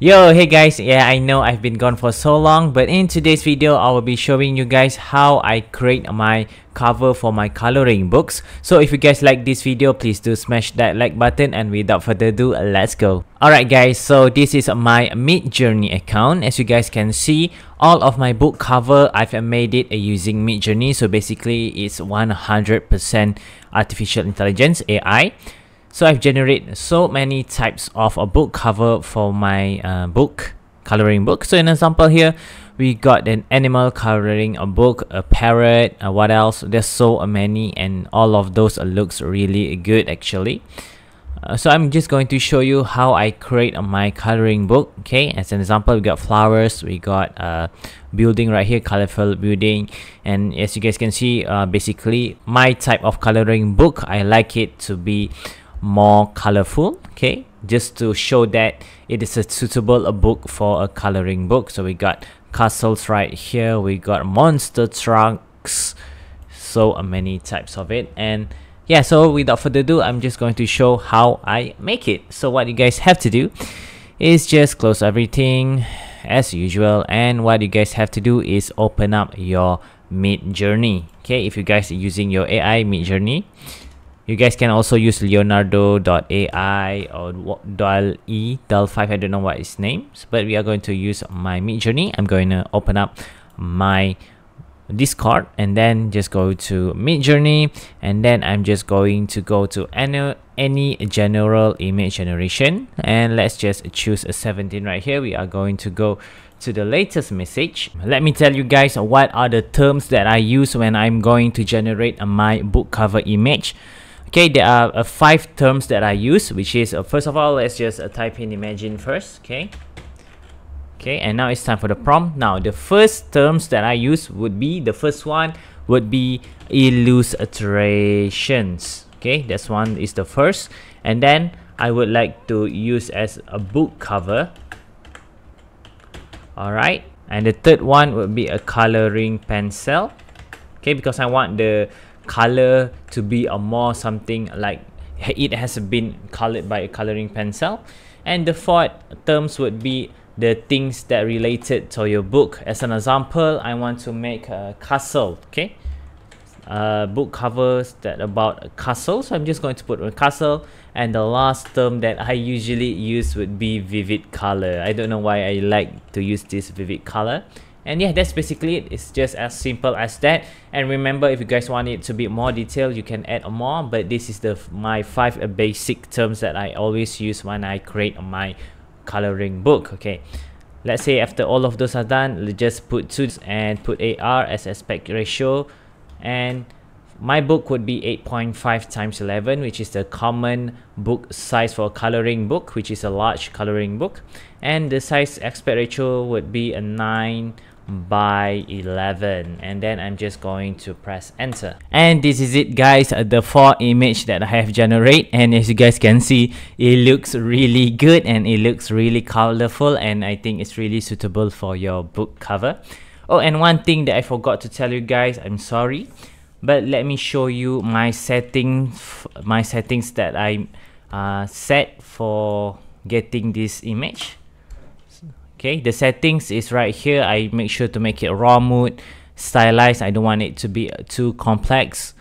Yo, hey guys, yeah, I know I've been gone for so long, but in today's video, I will be showing you guys how I create my cover for my coloring books. So if you guys like this video, please do smash that like button, and without further ado, let's go. Alright guys, so this is my Midjourney account. As you guys can see, all of my book cover, I've made it using Midjourney. So basically, it's 100% artificial intelligence, AI. So I've generated so many types of a book cover for my coloring book. So in example here, we got an animal coloring a book, a parrot, what else? There's so many, and all of those looks really good actually. So I'm just going to show you how I create my coloring book. Okay, as an example, we got flowers, we got building right here, colorful building, and as you guys can see, basically my type of coloring book, I like it to be more colorful, okay, just to show that it is a suitable book for a coloring book. So we got castles right here, we got monster trucks, so many types of it. And yeah, so without further ado, I'm just going to show how I make it. So what you guys have to do is just close everything as usual, and what you guys have to do is open up your Midjourney. Okay, if you guys are using your AI Midjourney, you guys can also use Leonardo.ai or DAL5, I don't know what its names, but we are going to use my Midjourney. I'm going to open up my Discord and then just go to Midjourney, and then I'm just going to go to any general image generation, and let's just choose a 17 right here. We are going to go to the latest message. Let me tell you guys what are the terms that I use when I'm going to generate my book cover image. Okay, there are 5 terms that I use, which is first of all, let's just type in imagine first. Okay, and now it's time for the prompt. Now the first terms that I use would be, the first one would be illustrations. Okay, that's one is the first, and then I would like to use as a book cover. All right, and the third one would be a coloring pencil. Okay, because I want the color to be a more something like it has been colored by a coloring pencil. And the fourth terms would be the things that related to your book. As an example, I want to make a castle. Okay, book covers that about a castle, so I'm just going to put a castle. And the last term that I usually use would be vivid color. I don't know why I like to use this vivid color. And yeah, that's basically it. It's just as simple as that. And remember, if you guys want it to be more detailed, you can add more, but this is my 5 basic terms that I always use when I create my coloring book. Okay, let's say after all of those are done, let's just put 2 and put AR as aspect ratio, and my book would be 8.5 times 11, which is the common book size for a coloring book, which is a large coloring book. And the size aspect ratio would be a 9:11, and then I'm just going to press enter. And this is it guys, the 4 image that I have generated, and as you guys can see, it looks really good and it looks really colorful, and I think it's really suitable for your book cover. Oh, and one thing that I forgot to tell you guys, I'm sorry, but let me show you my settings that I set for getting this image. Okay, the settings is right here. I make sure to make it raw mode, stylized. I don't want it to be too complex,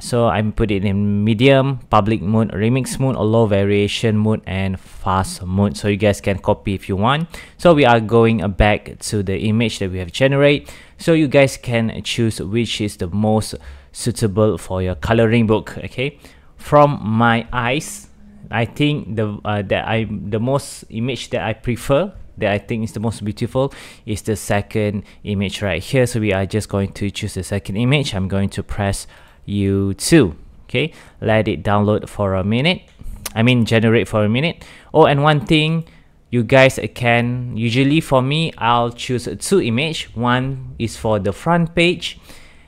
so I put it in medium, public mode, remix mode, or low variation mode, and fast mode, so you guys can copy if you want. So we are going back to the image that we have generated, so you guys can choose which is the most suitable for your coloring book. Okay, from my eyes, I think the most image that I prefer, that I think is the most beautiful, is the second image right here. So we are just going to choose the second image. I'm going to press U2. Okay, let it download for a minute, I mean generate for a minute. Oh, and one thing you guys can, usually for me, I'll choose 2 images. One is for the front page,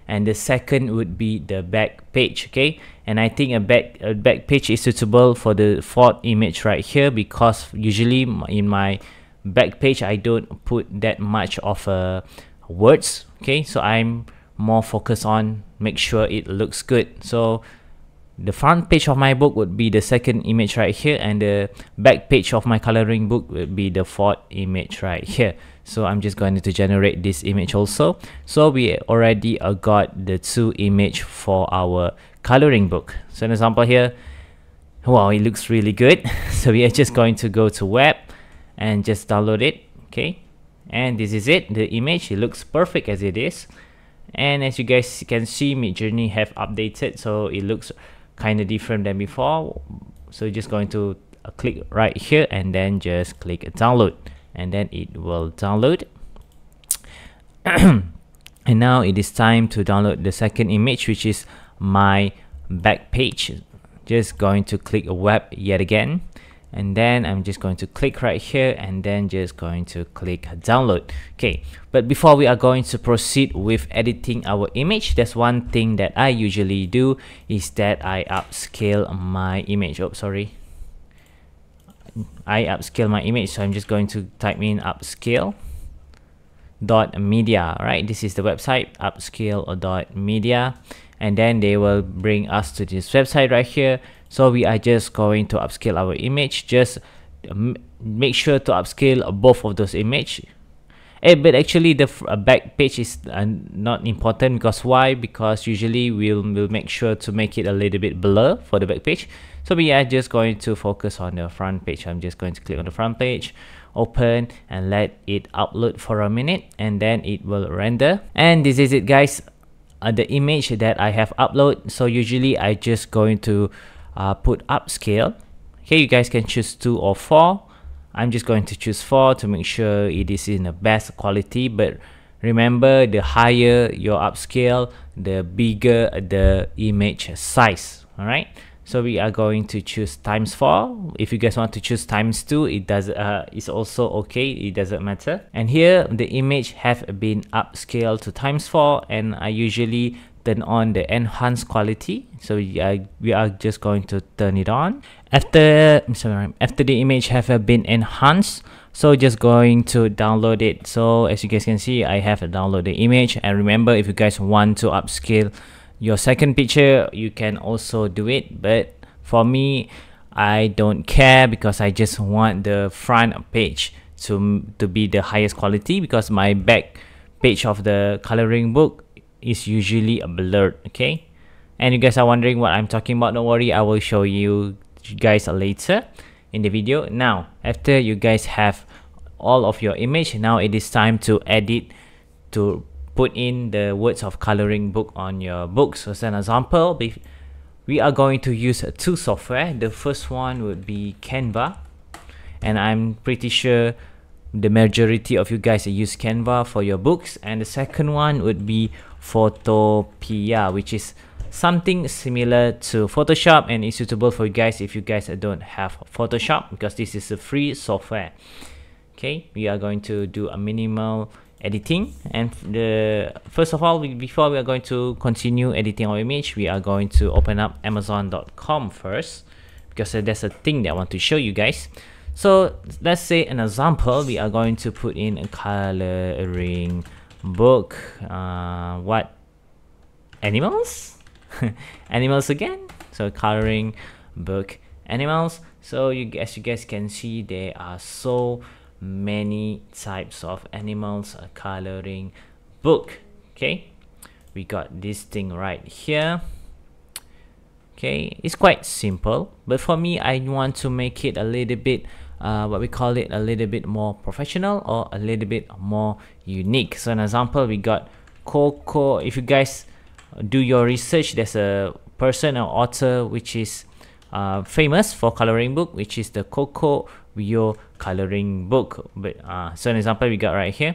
and the second would be the back page. Okay, and I think a back page is suitable for the 4th image right here, because usually in my back page I don't put that much of words. Okay, so I'm more focused on make sure it looks good. So the front page of my book would be the second image right here, and the back page of my coloring book would be the fourth image right here. So I'm just going to generate this image also. So we already got the two image for our coloring book. So an example here, wow, it looks really good. So we are just going to go to web and just download it. Okay, and this is it, the image. It looks perfect as it is, and as you guys can see, Midjourney have updated, so it looks kind of different than before. So just going to click right here and then just click download, and then it will download. And now it is time to download the second image, which is my back page. Just going to click web yet again, and then I'm just going to click right here and then just going to click download. Okay, but before we are going to proceed with editing our image, there's one thing that I usually do, is that I upscale my image. Oh, sorry, I upscale my image. So I'm just going to type in upscale.media. Right, this is the website, upscale.media, and then they will bring us to this website right here. So we are just going to upscale our image. Just make sure to upscale both of those image. But actually the back page is not important, because why? Because usually we'll make sure to make it a little bit blur for the back page. So we are just going to focus on the front page. I'm just going to click on the front page, open, and let it upload for a minute, and then it will render. And this is it, guys, the image that I have uploaded. So usually I just going to put upscale. Okay, you guys can choose 2 or 4. I'm just going to choose 4 to make sure it is in the best quality. But remember, the higher your upscale, the bigger the image size. All right, so we are going to choose ×4. If you guys want to choose ×2, it does it's also okay, it doesn't matter. And here the image have been upscaled to ×4, and I usually turn on the enhanced quality. So we are just going to turn it on. After the image have been enhanced, so just going to download it. So as you guys can see, I have downloaded the image. And remember, if you guys want to upscale your second picture, you can also do it, but for me, I don't care, because I just want the front page to be the highest quality, because my back page of the coloring book is usually blurred. Okay, and you guys are wondering what I'm talking about, don't worry, I will show you guys later in the video. Now, after you guys have all of your image, now it is time to edit, to put in the words of coloring book on your book. So as an example, we are going to use 2 software. The first one would be Canva, and I'm pretty sure the majority of you guys use Canva for your books. And the second one would be Photopea, which is something similar to Photoshop, and is suitable for you guys if you guys don't have Photoshop, because this is a free software. Okay, we are going to do a minimal editing, and first of all, before we are going to continue editing our image, we are going to open up Amazon.com first, because there's a thing that I want to show you guys. So let's say an example, we are going to put in a coloring book, what, animals? Animals again. So coloring book animals. So as you guys can see, there are so many types of animals coloring book. Okay, we got this thing right here. Okay, it's quite simple, but for me, I want to make it a little bit what we call it, a little bit more professional, or a little bit more unique. So an example, we got Coco. If you guys do your research, there's a person or author which is famous for coloring book, which is the Coco Vio coloring book. But so an example we got right here,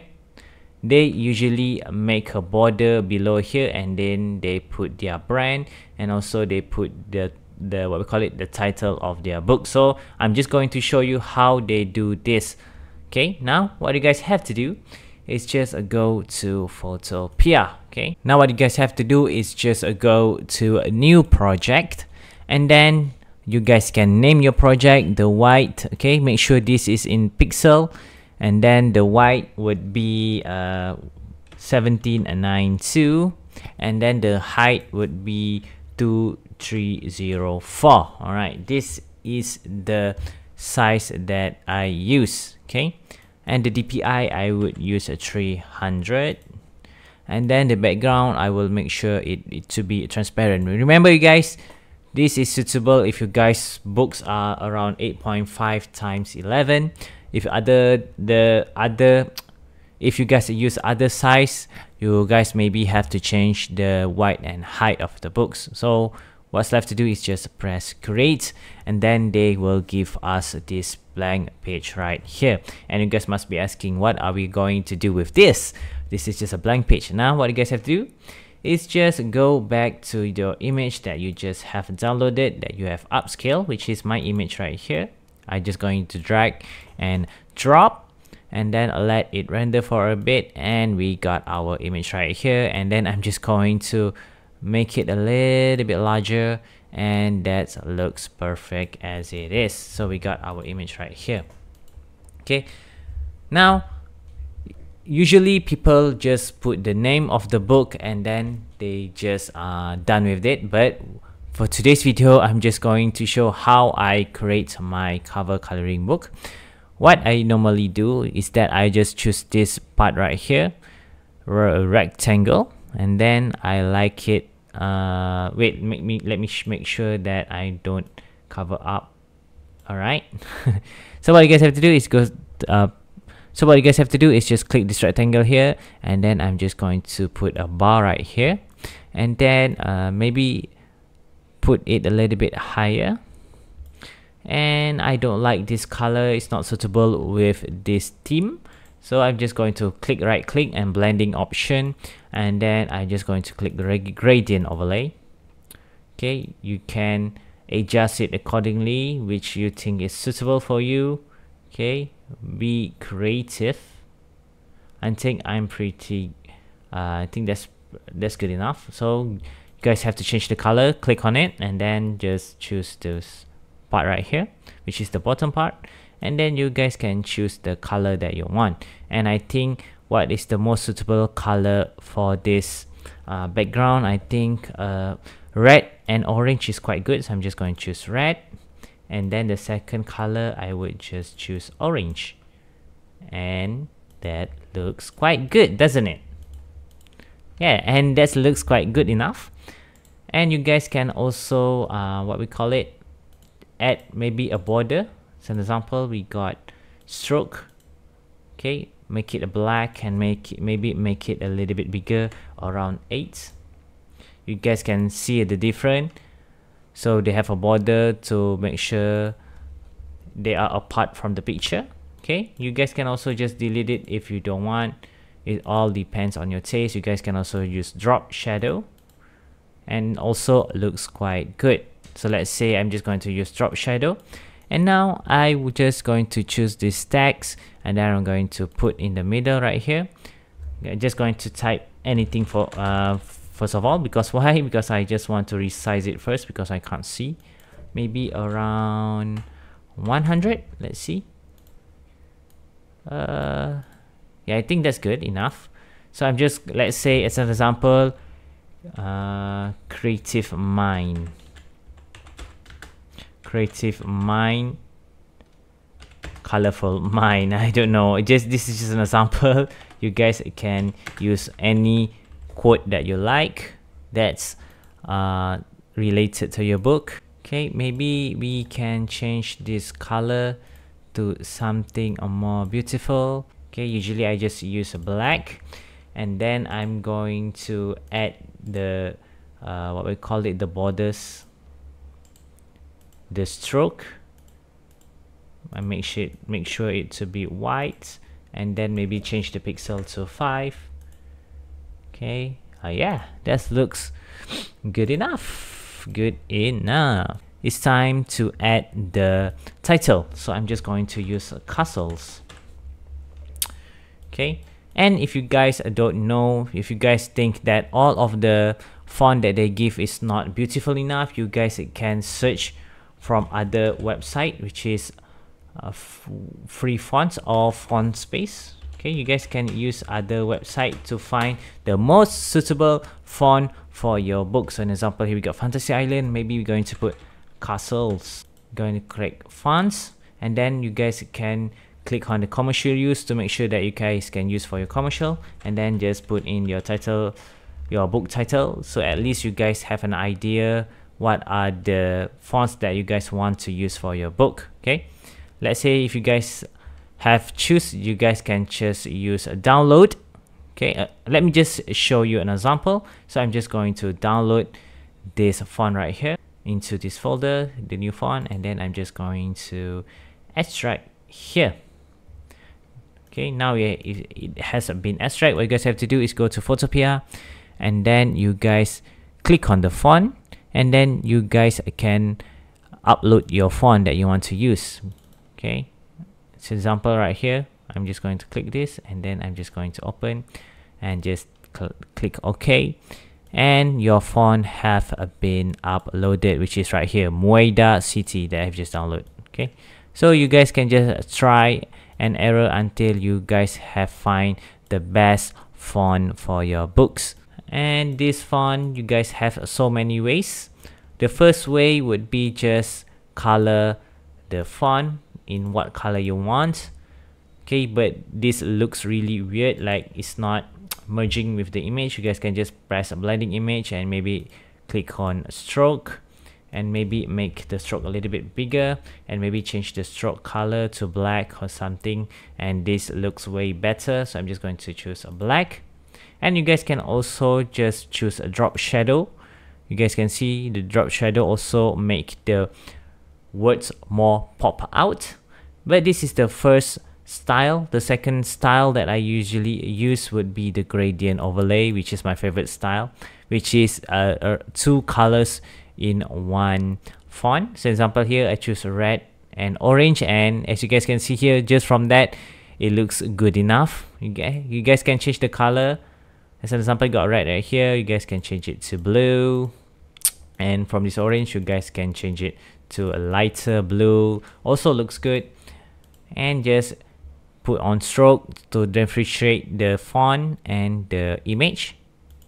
they usually make a border below here, and then they put their brand, and also they put the what we call it, the title of their book. So I'm just going to show you how they do this. Okay, now what you guys have to do is just go to Photopea. Okay, now what you guys have to do is just go to a new project, and then you guys can name your project the white. Okay, make sure this is in pixel, and then the white would be 1792, and then the height would be 2304. All right, this is the size that I use. Okay, and the DPI I would use a 300, and then the background I will make sure it to be transparent. Remember, you guys, this is suitable if you guys books are around 8.5 times 11. If if you guys use other size, you guys maybe have to change the width and height of the books. So what's left to do is just press create, and then they will give us this blank page right here. And you guys must be asking, what are we going to do with this? This is just a blank page. Now what you guys have to do is just go back to your image that you just have downloaded, that you have upscale, which is my image right here. I'm just going to drag and drop, and then let it render for a bit, and we got our image right here. And then I'm just going to make it a little bit larger, and that looks perfect as it is. So we got our image right here. Okay, now usually people just put the name of the book and then they just are done with it, but for today's video I'm just going to show how I create my cover coloring book. What I normally do is that I just choose this part right here, a rectangle, and then I like it. Let me make sure that I don't cover up. All right. So what you guys have to do is just click this rectangle here, and then I'm just going to put a bar right here, and then maybe put it a little bit higher. And I don't like this color, it's not suitable with this theme, so I'm just going to right click and blending option, and then I'm just going to click the gradient overlay. Okay, you can adjust it accordingly, which you think is suitable for you. Okay, be creative. I think I'm pretty I think that's good enough. So you guys have to change the color, click on it, and then just choose this part right here, which is the bottom part, and then you guys can choose the color that you want. And I think what is the most suitable color for this background, I think red and orange is quite good, so I'm just going to choose red. And then the second color I would just choose orange, and that looks quite good, doesn't it? Yeah, and that looks quite good enough. And you guys can also what we call it, add maybe a border. So an example, we got stroke. Okay, make it a black and maybe make it a little bit bigger, around 8. You guys can see the difference. So they have a border to make sure they are apart from the picture. Okay, you guys can also just delete it if you don't want. It all depends on your taste. You guys can also use drop shadow, and also looks quite good. So let's say I'm just going to use drop shadow, and now I'm just going to choose this text, and then I'm going to put in the middle right here. I'm just going to type anything for first of all, because why? Because I just want to resize it first, because I can't see. Maybe around 100. Let's see. Yeah, I think that's good enough. So I'm just, let's say as an example, creative mind, colorful mind. I don't know, this is just an example. You guys can use any quote that you like that's related to your book. Okay, maybe we can change this color to something more beautiful. Okay, usually I just use a black, and then I'm going to add the what we call it, the borders, the stroke. I make sure it to be white, and then maybe change the pixel to 5. Okay, yeah, that looks good enough. It's time to add the title, so I'm just going to use castles. Okay, and if you guys don't know, if you guys think that all of the font that they give is not beautiful enough, you guys can search from other website, which is free fonts or font space. Okay, you guys can use other website to find the most suitable font for your book. So an example, here we got Fantasy Island. Maybe we're going to put castles. Going to click fonts, and then you guys can click on the commercial use to make sure that you guys can use for your commercial, and then just put in your title, your book title, so at least you guys have an idea what are the fonts that you guys want to use for your book. Okay, let's say if you guys have choose, you guys can just use a download. Okay, let me just show you an example. So I'm just going to download this font right here into this folder, the new font, and then I'm just going to extract here. Okay, now it has been extracted. What you guys have to do is go to Photopea, and then you guys click on the font, and then you guys can upload your font that you want to use. Okay, for example right here, I'm just going to click this, and then I'm just going to open and just click OK, and your font have been uploaded, which is right here, Mueda City, that I've just downloaded. Okay, so you guys can just try and error until you guys have find the best font for your books. And this font, you guys have so many ways. The first way would be just color the font in what color you want. Okay, but this looks really weird, like it's not merging with the image. You guys can just press a blending image and maybe click on stroke, and maybe make the stroke a little bit bigger, and maybe change the stroke color to black or something, and this looks way better. So I'm just going to choose a black. And you guys can also just choose a drop shadow. You guys can see the drop shadow also make the words more pop out. But this is the first style. The second style that I usually use would be the gradient overlay, which is my favorite style, which is two colors in one font. So example here, I choose red and orange, and as you guys can see here, just from that it looks good enough. You guys can change the color. As an example, you got red right here, you guys can change it to blue, and from this orange you guys can change it to a lighter blue, also looks good. And just put on stroke to differentiate the font and the image,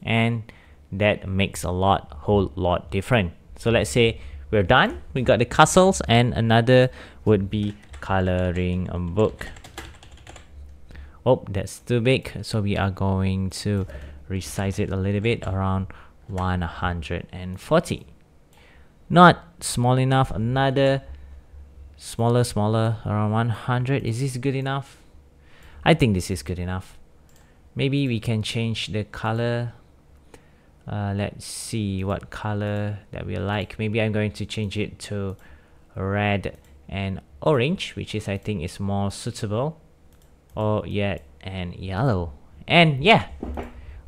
and that makes a whole lot different. So let's say we're done, we got the castles, and another would be coloring a book. Oh, that's too big, so we are going to resize it a little bit, around 140. Not small enough, another smaller, around 100. Is this good enough? I think this is good enough. Maybe we can change the color. Let's see what color that we like. Maybe I'm going to change it to red and orange, which is I think is more suitable. Or yet and yellow. And yeah,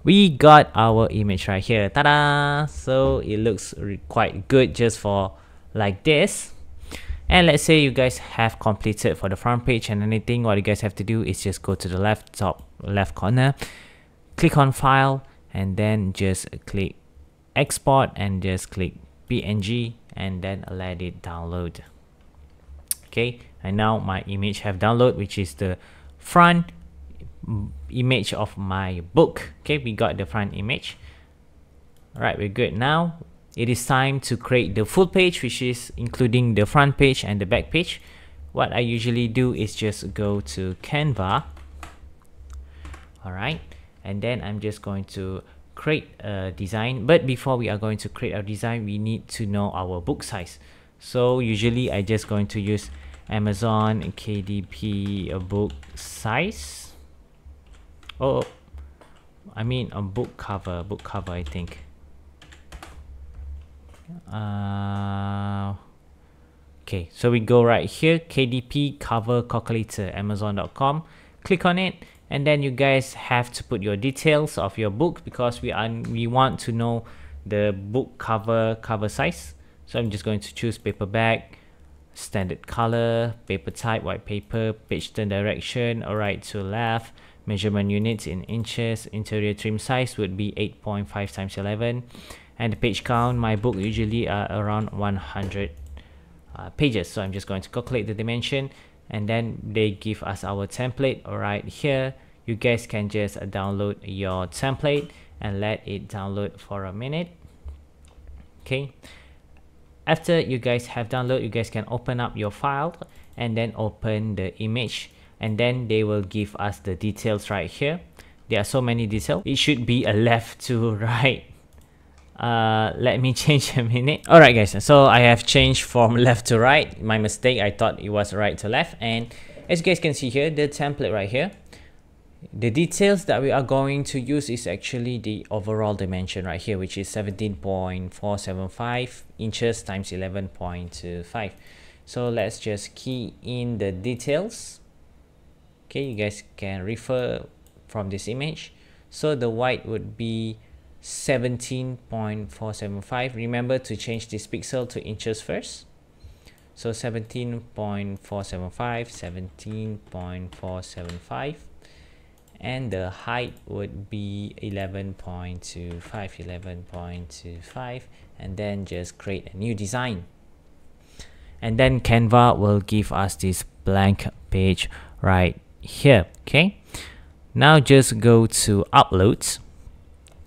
we got our image right here. Ta-da! So it looks quite good just for like this. And let's say you guys have completed for the front page and anything, what you guys have to do is just go to the top left corner, click on file, and then just click export, and just click PNG, and then let it download. Okay, and now my image have downloaded, which is the front image of my book. Okay, we got the front image. Alright, we're good. Now it is time to create the full page, which is including the front page and the back page. What I usually do is just go to Canva. Alright, and then I'm just going to create a design. But before we are going to create a design, we need to know our book size. So usually I just going to use Amazon KDP book size. Oh, I mean a book cover I think. Okay, so we go right here, KDP cover calculator, Amazon.com. Click on it, and then you guys have to put your details of your book, because we want to know the book cover size. So I'm just going to choose paperback, standard color, paper type, white paper, page turn direction, right to left, measurement units in inches, interior trim size would be 8.5 times 11, and the page count, my book usually are around 100 pages. So I'm just going to calculate the dimension, and then they give us our template right here. you guys can just download your template and let it download for a minute. Okay, after you guys have downloaded, you guys can open up your file and then open the image, and then they will give us the details right here. There are so many details. It should be a left to right. Let me change a minute. Alright guys, so I have changed from left to right. My mistake, I thought it was right to left. And as you guys can see here, the template right here, the details that we are going to use is actually the overall dimension right here, which is 17.475 inches times 11.25. So let's just key in the details. Okay, you guys can refer from this image. So the white would be 17.475. Remember to change this pixel to inches first. So 17.475, 17.475. And the height would be 11.25, and then just create a new design. And then Canva will give us this blank page right here. Okay, now just go to uploads.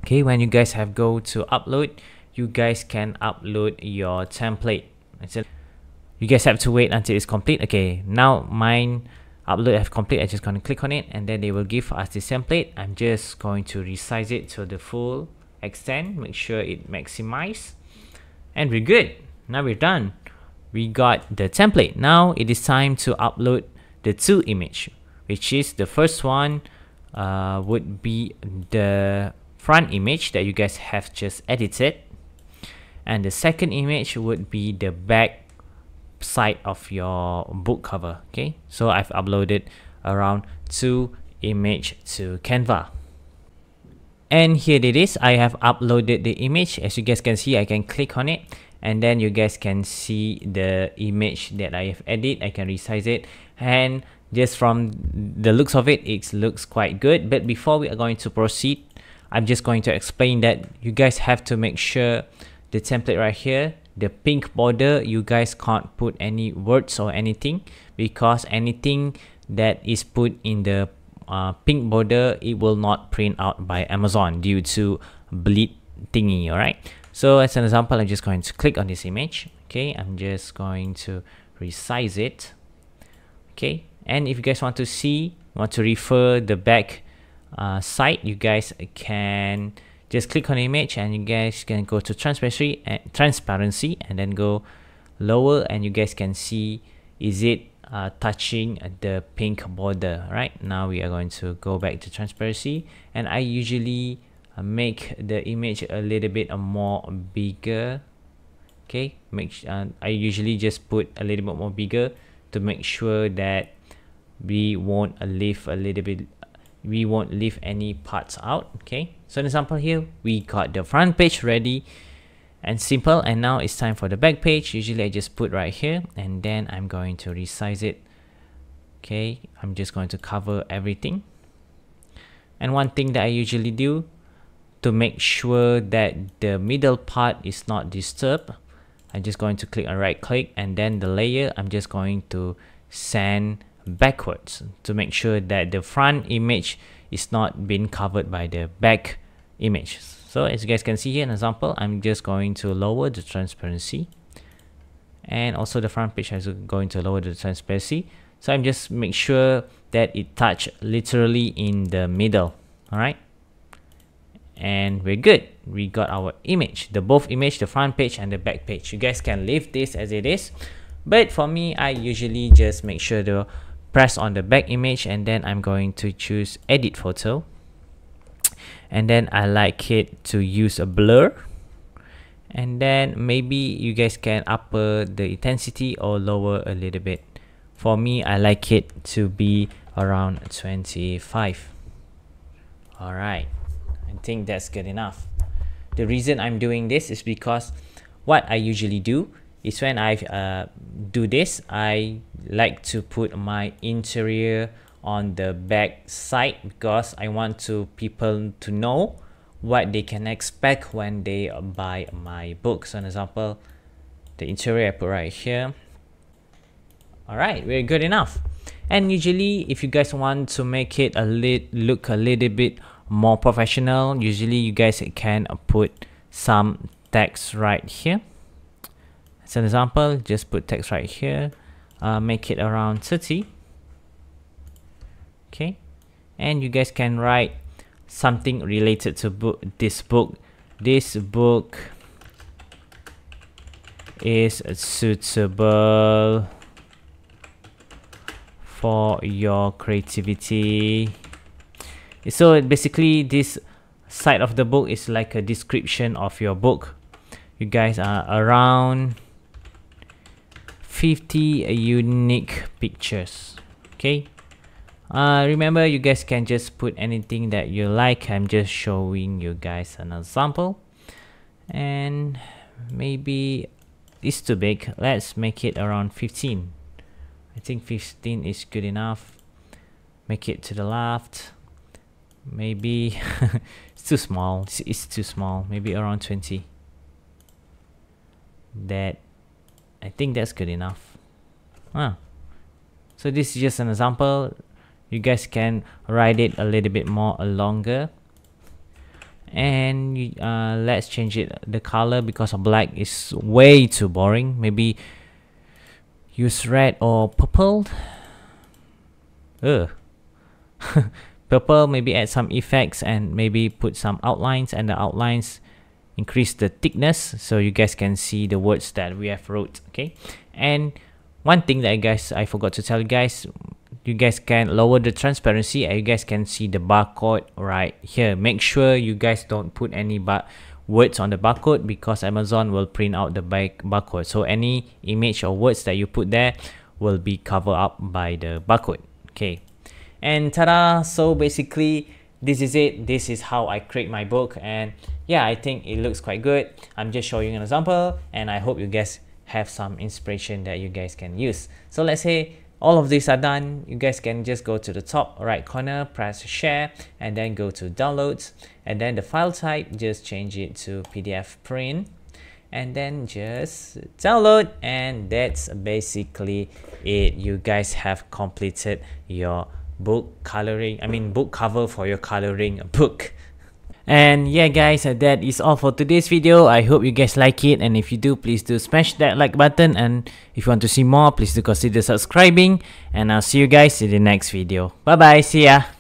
Okay, when you guys have go to upload, you guys can upload your template. You guys have to wait until it's complete. Okay, now mine upload have complete. I'm just going to click on it, and then they will give us this template. I'm just going to resize it to the full extent, make sure it maximize, and we're good. Now we're done. We got the template. Now it is time to upload the two image, which is the first one would be the front image that you guys have just edited, and the second image would be the back side of your book cover. Okay, so I've uploaded around 2 image to Canva, and here it is. I have uploaded the image. As you guys can see, I can click on it, and then you guys can see the image that I have edited. I can resize it, and just from the looks of it, it looks quite good. But before we are going to proceed, I'm just going to explain that you guys have to make sure the template right here, the pink border, you guys can't put any words or anything, because anything that is put in the pink border, it will not print out by Amazon due to bleed thingy. All right, so as an example, I'm just going to click on this image. Okay, I'm just going to resize it. Okay, and if you guys want to refer the back side, you guys can just click on the image, and you guys can go to transparency, and then go lower, and you guys can see is it touching the pink border. Right now we are going to go back to transparency, and I usually make the image a little bit more bigger. Okay, I usually just put a little bit more bigger to make sure that we won't leave any parts out. Okay, so an example here, we got the front page ready and simple, and now it's time for the back page. Usually I just put right here, and then I'm going to resize it. Okay, I'm just going to cover everything. And one thing that I usually do to make sure that the middle part is not disturbed, I'm just going to click on right click, and then the layer, I'm just going to send backwards to make sure that the front image is not being covered by the back image. So as you guys can see here, an example, I'm just going to lower the transparency, and also the front page is going to lower the transparency. So I'm just make sure that it touch literally in the middle. All right, and we're good. We got our image, both image, the front page and the back page. You guys can leave this as it is, but for me, I usually just make sure to press on the back image, and then I'm going to choose edit photo, and then I like it to use a blur, and then maybe you guys can upper the intensity or lower a little bit. For me, I like it to be around 25. All right, I think that's good enough. The reason I'm doing this is because what I usually do is when I do this, I like to put my interior on the back side, because I want people to know what they can expect when they buy my book. So an example, the interior I put right here. All right, we're good enough. And usually if you guys want to make it look a little bit more professional, usually you guys can put some text right here. As an example, just put text right here, make it around 30. Okay, and you guys can write something related to this book. This book is suitable for your creativity. So basically this side of the book is like a description of your book. You guys are around 50 unique pictures. Okay, remember, you guys can just put anything that you like. I'm just showing you guys an example, and maybe it's too big. Let's make it around 15. I think 15 is good enough. Make it to the left. Maybe it's too small. It's too small. Maybe around 20. That, I think that's good enough. So this is just an example. You guys can write it a little bit more longer. And let's change it, the color, because of black is way too boring. Maybe use red or purple. Purple, maybe add some effects and maybe put some outlines, and the outlines increase the thickness so you guys can see the words that we have wrote. Okay, and one thing that I forgot to tell you guys can lower the transparency and you guys can see the barcode right here. Make sure you guys don't put any words on the barcode, because Amazon will print out the barcode. So any image or words that you put there will be covered up by the barcode. Okay, and ta-da! So basically this is it. This is how I create my book, and yeah, I think it looks quite good. I'm just showing an example, and I hope you guys have some inspiration that you guys can use. So let's say all of these are done. You guys can just go to the top right corner, press share, and then go to downloads, and then the file type, just change it to PDF print, and then just download, and that's basically it. You guys have completed your book cover for your coloring book. And yeah guys, that is all for today's video. I hope you guys like it, and if you do, please do smash that like button, and if you want to see more, please do consider subscribing, and I'll see you guys in the next video. Bye bye, see ya.